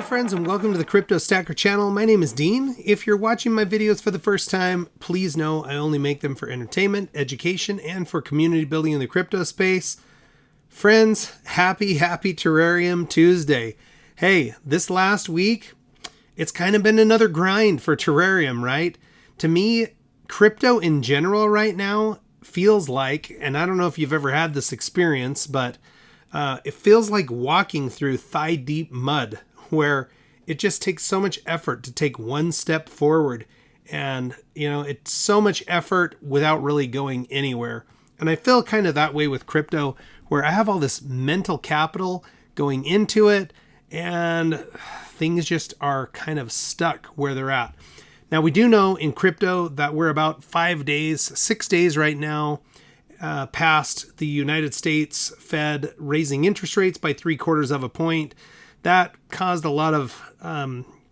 friends, and welcome to the Crypto Stacker channel. My name is Dean. If you're watching my videos for the first time, please know I only make them for entertainment, education, and for community building in the crypto space. Friends, happy Terarium Tuesday. Hey, this last week, it's kind of been another grind for Terarium, right? To me, crypto in general right now feels like, and I don't know if you've ever had this experience, but it feels like walking through thigh-deep mud, where it just takes so much effort to take one step forward. And, it's so much effort without really going anywhere. And I feel kind of that way with crypto, where I have all this mental capital going into it, and things just are kind of stuck where they're at. Now, we do know in crypto that we're about 6 days right now, past the United States Fed raising interest rates by 0.75 of a point. That caused a lot of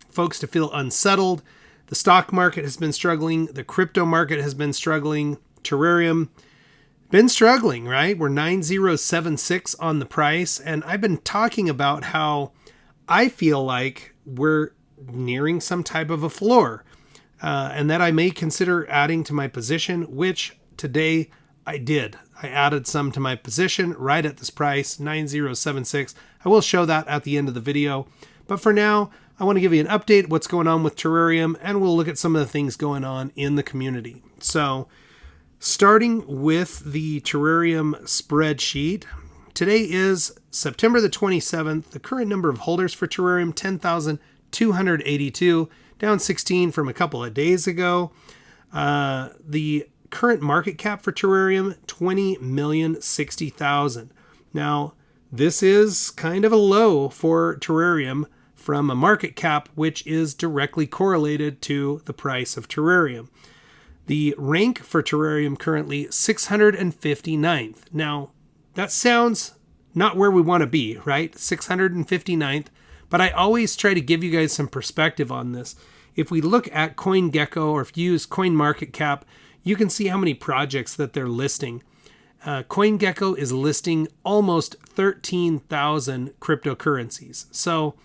folks to feel unsettled. The stock market has been struggling. The crypto market has been struggling. Terarium been struggling, right? We're 9076 on the price. And I've been talking about how I feel like we're nearing some type of a floor, and that I may consider adding to my position, which today I did. I added some to my position right at this price, 9076. I will show that at the end of the video. But for now, I want to give you an update what's going on with Terarium, and we'll look at some of the things going on in the community. So, starting with the Terarium spreadsheet, today is September the 27th. The current number of holders for Terarium, 10,282, down 16 from a couple of days ago. The current market cap for Terarium, 20,060,000. Now, this is kind of a low for Terarium from a market cap which is directly correlated to the price of Terarium. The rank for Terarium currently 659th. Now, that sounds not where we want to be, right? 659th. But I always try to give you guys some perspective on this. If we look at CoinGecko, or if you use CoinMarketCap, you can see how many projects that they're listing. CoinGecko is listing almost 13,000 cryptocurrencies. So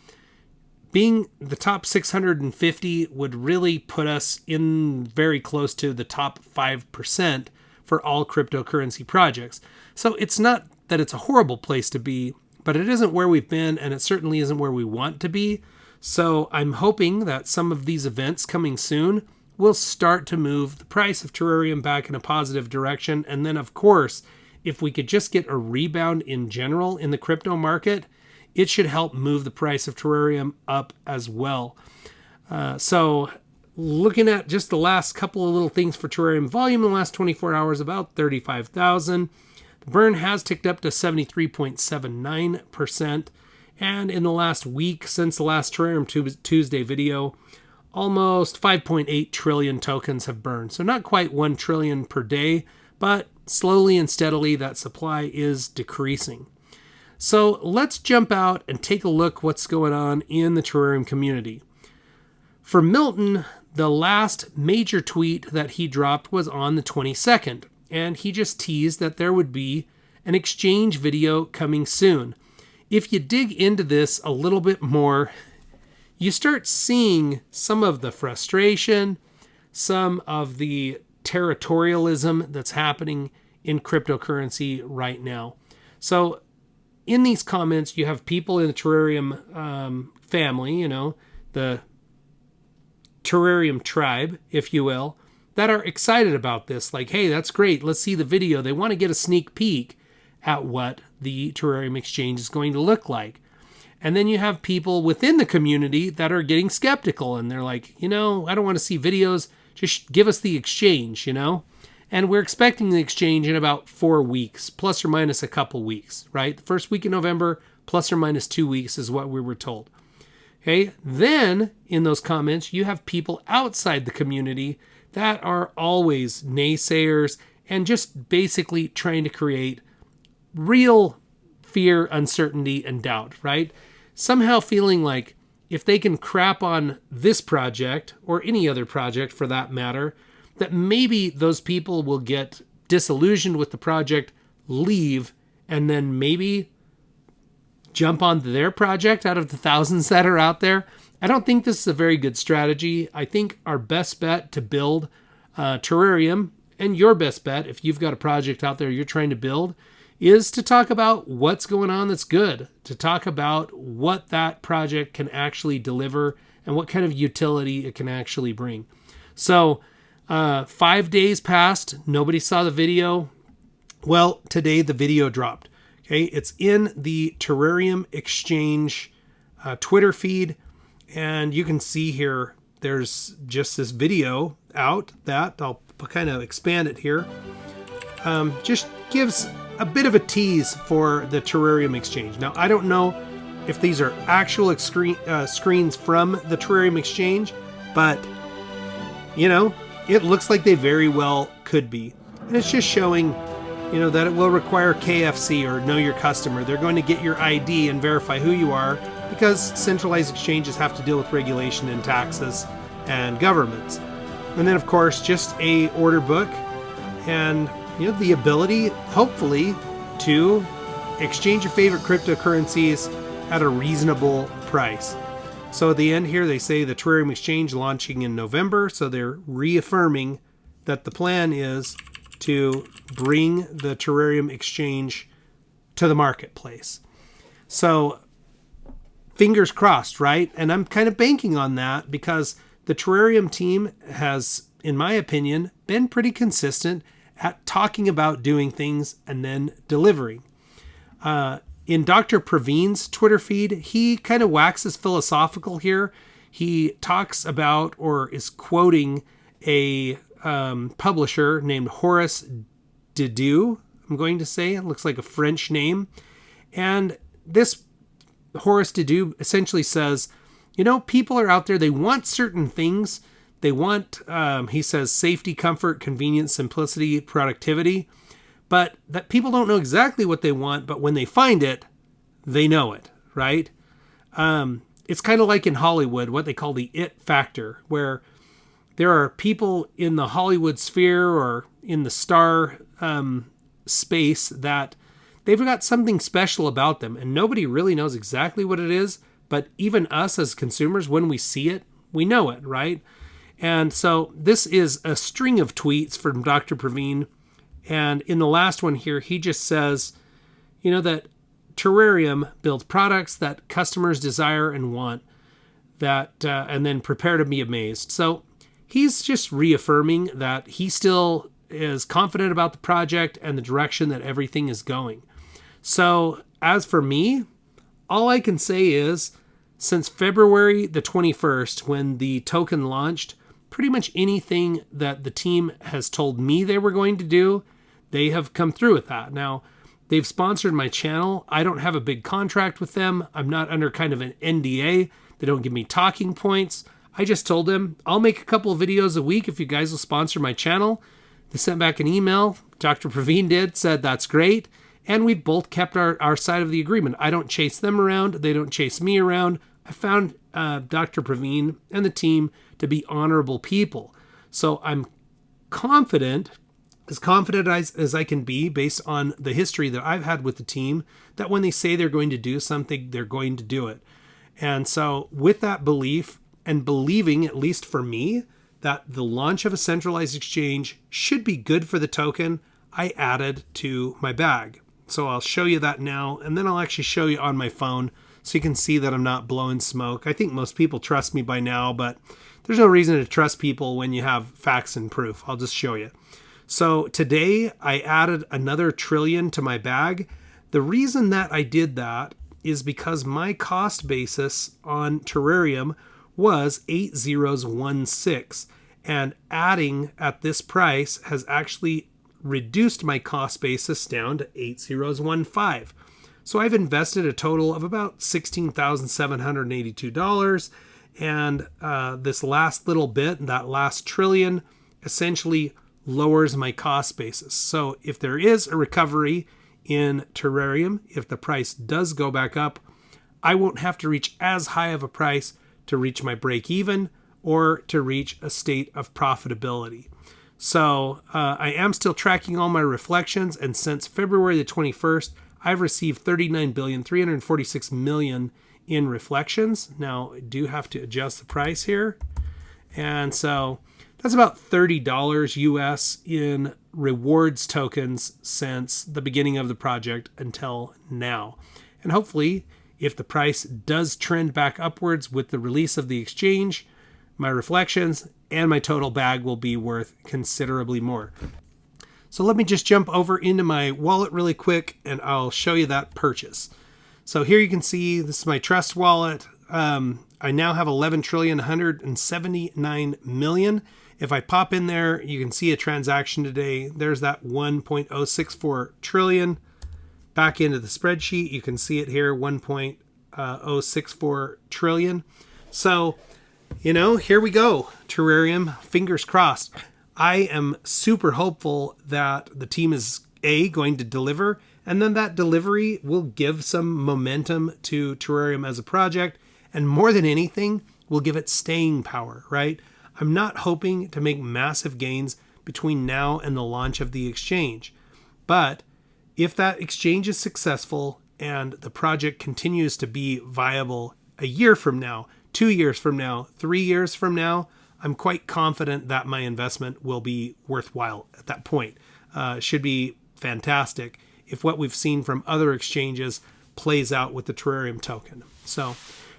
being the top 650 would really put us in very close to the top 5% for all cryptocurrency projects. So it's not that it's a horrible place to be, but it isn't where we've been, and it certainly isn't where we want to be. So I'm hoping that some of these events coming soon will start to move the price of Terarium back in a positive direction. And then, of course, if we could just get a rebound in general in the crypto market, it should help move the price of Terarium up as well. So looking at just the last couple of little things for Terarium, volume in the last 24 hours, about 35,000. The burn has ticked up to 73.79%. And in the last week, since the last Terarium Tuesday video, almost 5.8 trillion tokens have burned. So not quite 1 trillion per day, but slowly and steadily that supply is decreasing. So let's jump out and take a look what's going on in the Terarium community. For Milton, the last major tweet that he dropped was on the 22nd, and he just teased that there would be an exchange video coming soon. If you dig into this a little bit more, you start seeing some of the frustration, some of the territorialism that's happening in cryptocurrency right now. So in these comments, you have people in the Terarium family, the Terarium tribe, if you will, that are excited about this. Like, hey, that's great. Let's see the video. They want to get a sneak peek at what the Terareum Exchange is going to look like. And then you have people within the community that are getting skeptical, and they're like, I don't want to see videos. Just give us the exchange, And we're expecting the exchange in about 4 weeks, plus or minus a couple weeks, right? The first week in November, plus or minus 2 weeks is what we were told. Okay. Then in those comments, you have people outside the community that are always naysayers and just basically trying to create real fear, uncertainty, and doubt, right? Somehow feeling like if they can crap on this project, or any other project for that matter, that maybe those people will get disillusioned with the project, leave, and then maybe jump on their project out of the thousands that are out there. I don't think this is a very good strategy. I think our best bet to build Terrarium, and your best bet if you've got a project out there you're trying to build, is to talk about what's going on that's good, to talk about what that project can actually deliver and what kind of utility it can actually bring. So 5 days passed, nobody saw the video. Well, today the video dropped. Okay, it's in the Terareum Exchange Twitter feed, and you can see here there's just this video out that I'll kind of expand it here. Just gives a bit of a tease for the Terareum Exchange. Now, I don't know if these are actual screens from the Terareum Exchange, but you know, it looks like they very well could be. And it's just showing, you know, that it will require KFC or know your customer. They're going to get your ID and verify who you are, because centralized exchanges have to deal with regulation and taxes and governments. And then, of course, just a order book and, you know, the ability, hopefully, to exchange your favorite cryptocurrencies at a reasonable price. So at the end here, they say the Terareum Exchange launching in November. So they're reaffirming that the plan is to bring the Terareum Exchange to the marketplace. So fingers crossed, right? And I'm kind of banking on that because the Terareum team has, in my opinion, been pretty consistent at talking about doing things and then delivering. In Dr. Praveen's Twitter feed, he kind of waxes philosophical here. He talks about, or is quoting, a publisher named Horace Didieu, I'm going to say. It looks like a French name. And this Horace Didieu essentially says, you know, people are out there, they want certain things. They want, he says, safety, comfort, convenience, simplicity, productivity. But that people don't know exactly what they want, but when they find it, they know it, right? It's kind of like in Hollywood, what they call the it factor, where there are people in the Hollywood sphere or in the star space that they've got something special about them, and nobody really knows exactly what it is, but even us as consumers, when we see it, we know it, right? And so this is a string of tweets from Dr. Praveen. And in the last one here, he just says, you know, that Terareum builds products that customers desire and want, that and then prepare to be amazed. So he's just reaffirming that he still is confident about the project and the direction that everything is going. So as for me, all I can say is, since February the 21st, when the token launched, pretty much anything that the team has told me they were going to do, they have come through with that. Now, they've sponsored my channel. I don't have a big contract with them. I'm not under kind of an NDA. They don't give me talking points. I just told them, I'll make a couple of videos a week if you guys will sponsor my channel. They sent back an email. Dr. Praveen did, said that's great. And we both kept our side of the agreement. I don't chase them around. They don't chase me around. I found Dr. Praveen and the team to be honorable people. So I'm confident as I can be based on the history that I've had with the team, that when they say they're going to do something, they're going to do it. And so with that belief and believing, at least for me, that the launch of a centralized exchange should be good for the token, I added to my bag. So I'll show you that now, and then I'll actually show you on my phone so you can see that I'm not blowing smoke. I think most people trust me by now, but there's no reason to trust people when you have facts and proof. I'll just show you. So today I added another trillion to my bag. The reason that I did that is because my cost basis on Terareum was 8016, and adding at this price has actually reduced my cost basis down to 8015. So I've invested a total of about $16,782, and this last little bit, that last trillion, essentially lowers my cost basis. So if there is a recovery in Terareum, if the price does go back up, I won't have to reach as high of a price to reach my break even or to reach a state of profitability. So I am still tracking all my reflections, and since February the 21st, I've received 39,346,000,000 in reflections. Now, I do have to adjust the price here. And so that's about $30 US in rewards tokens since the beginning of the project until now. And hopefully, if the price does trend back upwards with the release of the exchange, my reflections and my total bag will be worth considerably more. So let me just jump over into my wallet really quick and I'll show you that purchase. So here you can see this is my trust wallet. I now have 11,179,000,000. If I pop in there, you can see a transaction today. There's that 1.064 trillion. Back into the spreadsheet, you can see it here, 1.064 trillion. So, here we go. Terarium, fingers crossed. I am super hopeful that the team is going to deliver, and then that delivery will give some momentum to Terarium as a project, and more than anything, will give it staying power, right? I'm not hoping to make massive gains between now and the launch of the exchange, but if that exchange is successful and the project continues to be viable a year from now, 2 years from now, 3 years from now, I'm quite confident that my investment will be worthwhile at that point. Should be fantastic if what we've seen from other exchanges plays out with the Terareum token. So,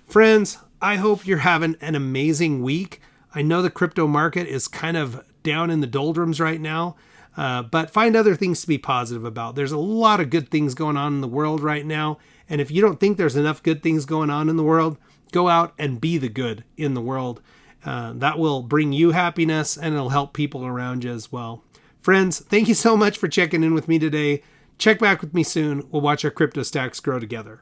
friends, I hope you're having an amazing week. I know the crypto market is kind of down in the doldrums right now, but find other things to be positive about. There's a lot of good things going on in the world right now, and if you don't think there's enough good things going on in the world, go out and be the good in the world. That will bring you happiness and it'll help people around you as well. Friends, thank you so much for checking in with me today. Check back with me soon. We'll watch our crypto stacks grow together.